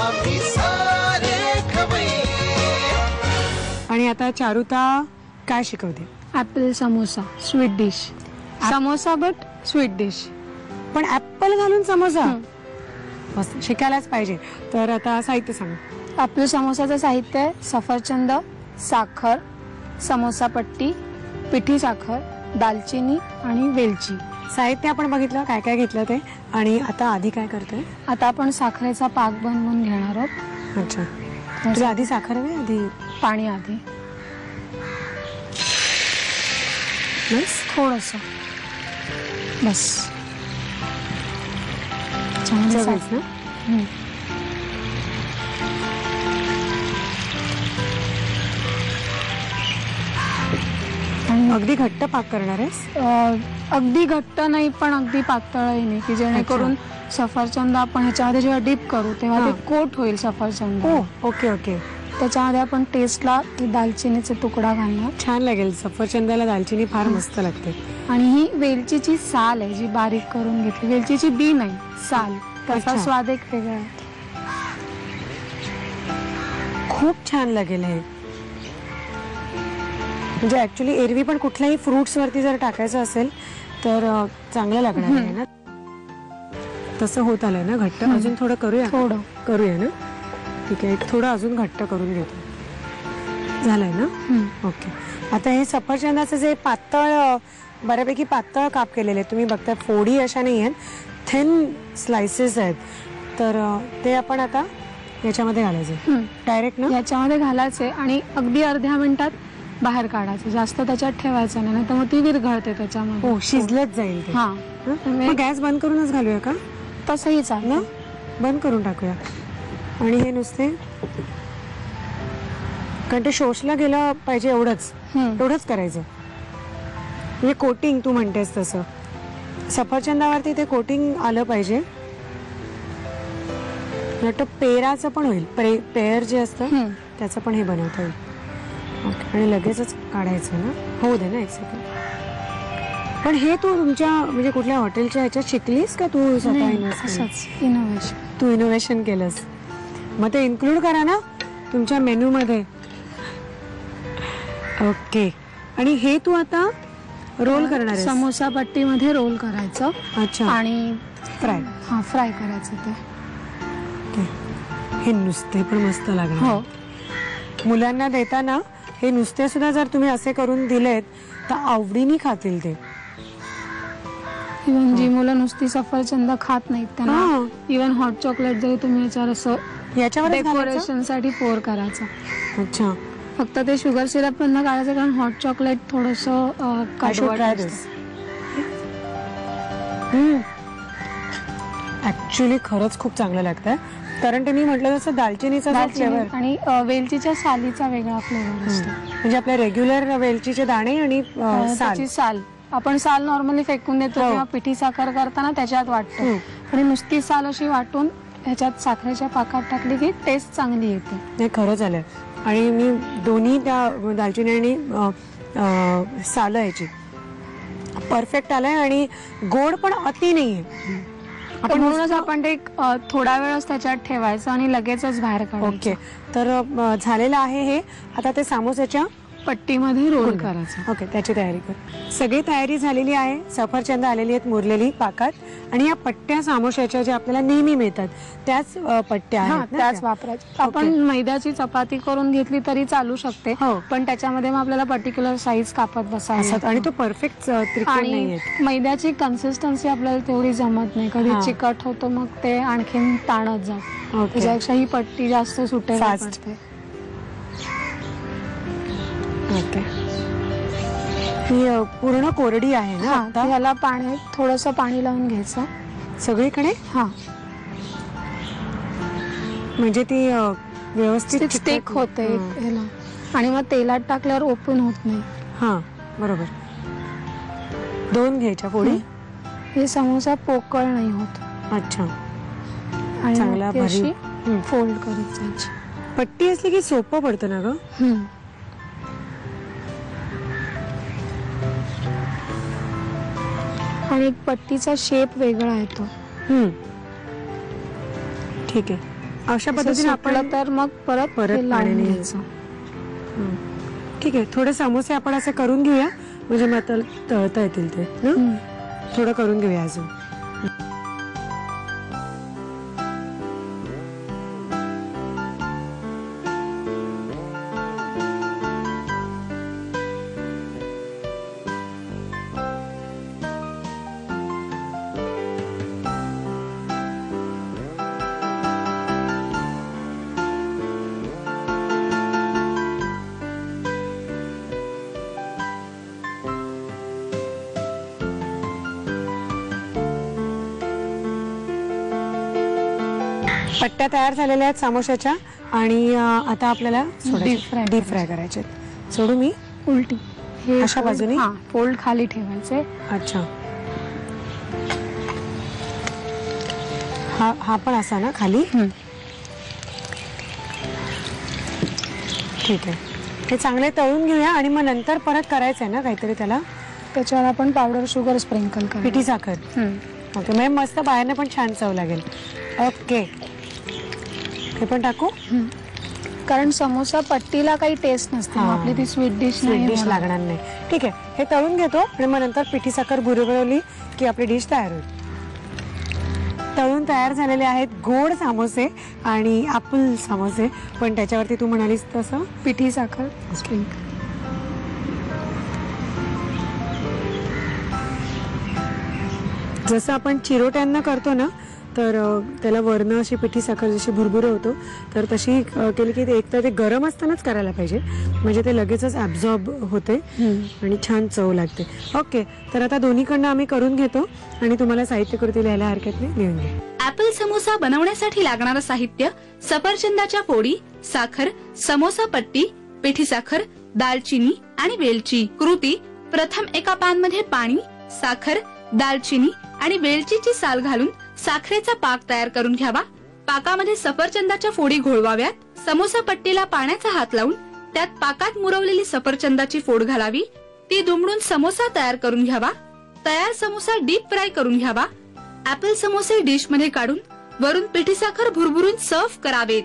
आम्ही सारे खवय्ये. आणि आता चारुता काय शिकवते? Apple samosa sweet dish. Samosa but sweet dish. पण ऍपल घालून समोसा मस्त, शिकायलाच पाहिजे. तर आता साहित्य सांग. ॲपल समोसाचं साहित्य आहे सफरचंद, साखर, समोसा पट्टी, पिठी साखर, दालचिनी आणि वेलची. साहित्य आपण बघितलं काय काय घेतलं ते. आणि आता आधी काय करतोय? आता आपण साखरेचा पाक बनवून घेणार आहोत. अच्छा, तुला आधी साखर हवी? आधी पाणी आधी बस थोडस बस. चवीस ना. अगदी घट्ट पाक करणार आहेस? अगदी घट्ट नाही पण अगदी पातळही नाही, की जेणेकरून सफरचंद आपण ह्याच्यामध्ये जेव्हा डीप करू तेव्हा ते कोट होईल सफरचंद. Okay okay. त्याच्यामध्ये आपण टेस्टला दालचिनीचा तुकडा घालणार. छान लागेल. सफरचंदाला दालचिनी फार मस्त लागते. आणि ही वेलचीची साल आहे जी बारीक करून घेतली. वेलचीची बी नाही, साल. त्याचा स्वाद एक वेगळा आहे. खूप छान लागेल हे. म्हणजे ऍक्च्युली एरवी पण कुठल्याही फ्रुट्स वरती जर टाकायचं असेल तर चांगलं लागणार आहे ना. तसं होत आलंय ना घट्ट. अजून थोडं करूया? थोडं करूया ना. ठीक आहे, थोडं अजून घट्ट करून घेतो. झालंय ना. ओके. आता हे सफरचंदाचं जे पातळ, बऱ्यापैकी पातळ काप केलेले तुम्ही बघता, फोडी अशा नाही आहेत, थिन स्लाइसेस आहेत. तर ते आपण आता याच्यामध्ये घालायचं डायरेक्ट ना. याच्यामध्ये घालायचे आणि अगदी अर्ध्या मिनिटात बाहेर काढायचं. जास्त त्याच्यात ठेवायचं नाही, तर मग ती विरघळते त्याच्यामध्ये. हो, शिजलंच जाईल ते. हा, मग गॅस बंद करूनच घालूया का? तसंही चालेल. बंद करून टाकूया. आणि हे नुसते, कारण ते शोषलं गेलं पाहिजे एवढंच करायचं. म्हणजे कोटिंग तू म्हणतेस तसं सफरचंदावरती ते कोटिंग आलं पाहिजे. पेराचं पण होईल. पेअर जे असतं त्याचं पण हे बनवता येईल. ओके. आणि लगेचच काढायचं ना. होऊ दे ना एक सेकंड. पण हे तू तुमच्या म्हणजे कुठल्या हॉटेलच्या ह्याच्यात शिकलीस का तू स्वतः? इनोव्हेशन. तू इनोव्हेशन केलंस, मग ते इन्क्लूड करा ना तुमच्या मेन्यू मध्ये. ओके. आणि हे तू आता रोल करणार आहे? समोसा पट्टीमध्ये रोल करायचं. अच्छा. आणि फ्राय करायचं ते. हे नुसते पण मस्त लागणार. हो. मुलांना देताना हे नुसते सुद्धा जर तुम्ही असे करून दिलेत तर आवडीने खातील ते. इव्हन जी मुलं नुसती सफरचंद खात नाहीत त्यांना इव्हन हॉट चॉकलेट जरी तुम्ही याच्यावर असं डेकोरेशन साठी पोर करायचं. अच्छा. फक्त ते शुगर सिरप पण काढायचं, कारण हॉट चॉकलेट थोडस ऍक्च्युली खरंच खूप चांगलं लागतंय. कारण ते मी म्हटलं तसं दालचिनीचा फ्लेवर आणि वेलचीच्या सालीचा वेगळा फ्लेवर असतो. म्हणजे आपल्या रेग्युलर वेलचीचे दाणे आणि साल. आपण साल नॉर्मली फेकून देतो किंवा पिठी साखर करताना त्याच्यात वाटतो. आणि नुसती साल अशी वाटून ह्याच्यात साखरेच्या पाकात टाकली की टेस्ट चांगली येते. हे खरं झालंय. आणि मी दोन्ही त्या दालचिनी आणि साल याची परफेक्ट आलाय. आणि गोड पण अति नाहीये. म्हणूनच आपण ते थोडा वेळच त्याच्यात ठेवायचं आणि लगेचच बाहेर काढायचं. ओके. तर झालेलं आहे हे. आता ते समोसाच्या पट्टीमध्ये रोल करायचं. ओके, त्याची तयारी कर. सगळी तयारी झालेली आहे. सफरचंद आलेली आहेत मुरलेली पाकात. आणि या पट्ट्या सामोशाच्या ज्या आपल्याला नेहमी मिळतात त्याच पट्ट्या आहेत, त्याच वापरायच्या. आपण मैद्याची चपाती करून घेतली तरी चालू शकते, पण त्याच्यामध्ये मग आपल्याला पर्टिक्युलर साईज कापत बसायचं. आणि तो परफेक्ट त्रिकोण नाहीये. मैद्याची कन्सिस्टन्सी आपल्याला तेवढी जमत नाही. कधी चिकट होतो, मग ते आणखीन ताणत जात. त्याच्यापेक्षा ही पट्टी जास्त सुटेल पडते. ओके. ही पूर्ण कोरडी आहे ना आता? ह्याला थोडंसं पाणी लावून घ्यायचं सगळीकडे. म्हणजे ती व्यवस्थित स्टिक होते ह्याला. आणि मग तेलात टाकल्यावर ओपन होत नाही. बरोबर. 2 घ्यायच्या पोळी. हे समोसा पोकळ नाही होत. अच्छा. आणि चांगला भरी फोल्ड करत जायची. पट्टी असली की सोपं पडतं ना ग. आणि एक पट्टीचा शेप वेगळा येतो. ठीक आहे. अशा पद्धतीने आपण तर मग परत परत ते लावून पाण्याने घ्यायचं. ठीक आहे. थोडे समोसे आपण असे करून घेऊया म्हणजे मग तळता येतील ते. थोडं करून घेऊया अजून. पट्ट्या तयार झालेल्या आहेत समोशाच्या आणि आता आपल्याला डीप फ्राय करायचे. सोडू मी उलटी हे अशा बाजूने फोल्ड खाली ठेवायचे. अच्छा. हा पण असा ना खाली. ठीक आहे. हे चांगले तळून घेऊया आणि मग नंतर परत करायचंय ना काहीतरी त्याला. त्याच्यावर आपण पावडर शुगर स्प्रिंकल करू. पिठी साखर. ओके. म्हणजे मस्त बाहेरनं पण छान चव लागेल. ओके. हे पण टाकू कारण समोसा पट्टीला काही टेस्ट नसते. आपली ती स्वीट डिश लागणार नाही. ठीक आहे. हे तळून घेतो आणि मग नंतर पिठी साखर बुरबुरवली की आपली डिश तयार होईल. तळून तयार झालेले आहेत गोड समोसे आणि ॲपल समोसे. पण त्याच्यावरती तू म्हणालीस तसं पिठी साखर स्प्रिंकल. जसं आपण चिरोट्यांना करतो ना तर त्याला वर्ण अशी पिठी साखर जशी भुरभुर होतो तर तशी केली की एक तर ते गरम असतानाच करायला पाहिजे म्हणजे ते लगेचच ॲब्झॉर्ब होते आणि छान चव लागते. ओके. तर आता दोन्हीकडनं आम्ही करून घेतो आणि तुम्हाला साहित्य कृती लिहायला हरकत नाही, लिहून घ्या. ऍपल समोसा बनवण्यासाठी लागणारं साहित्य: सफरचंदाच्या फोडी, साखर, समोसा पट्टी, पिठी साखर, दालचिनी आणि वेलची. कृती: प्रथम एका पॅन मध्ये पाणी, साखर, दालचिनी आणि वेलचीची साल घालून साखरेचा पाक तयार करून घ्यावा. पाकामध्ये सफरचंदाच्या फोडी घोळवाव्यात. समोसा पट्टीला पाण्याचा हात लावून त्यात पाकात मुरवलेली सफरचंदाची फोड घालावी. ती दुमडून समोसा तयार करून घ्यावा. तयार समोसा डीप फ्राय करून घ्यावा. ऍपल समोसे डिश मध्ये काढून वरून पिठी साखर भुरभुरून सर्व्ह करावेत.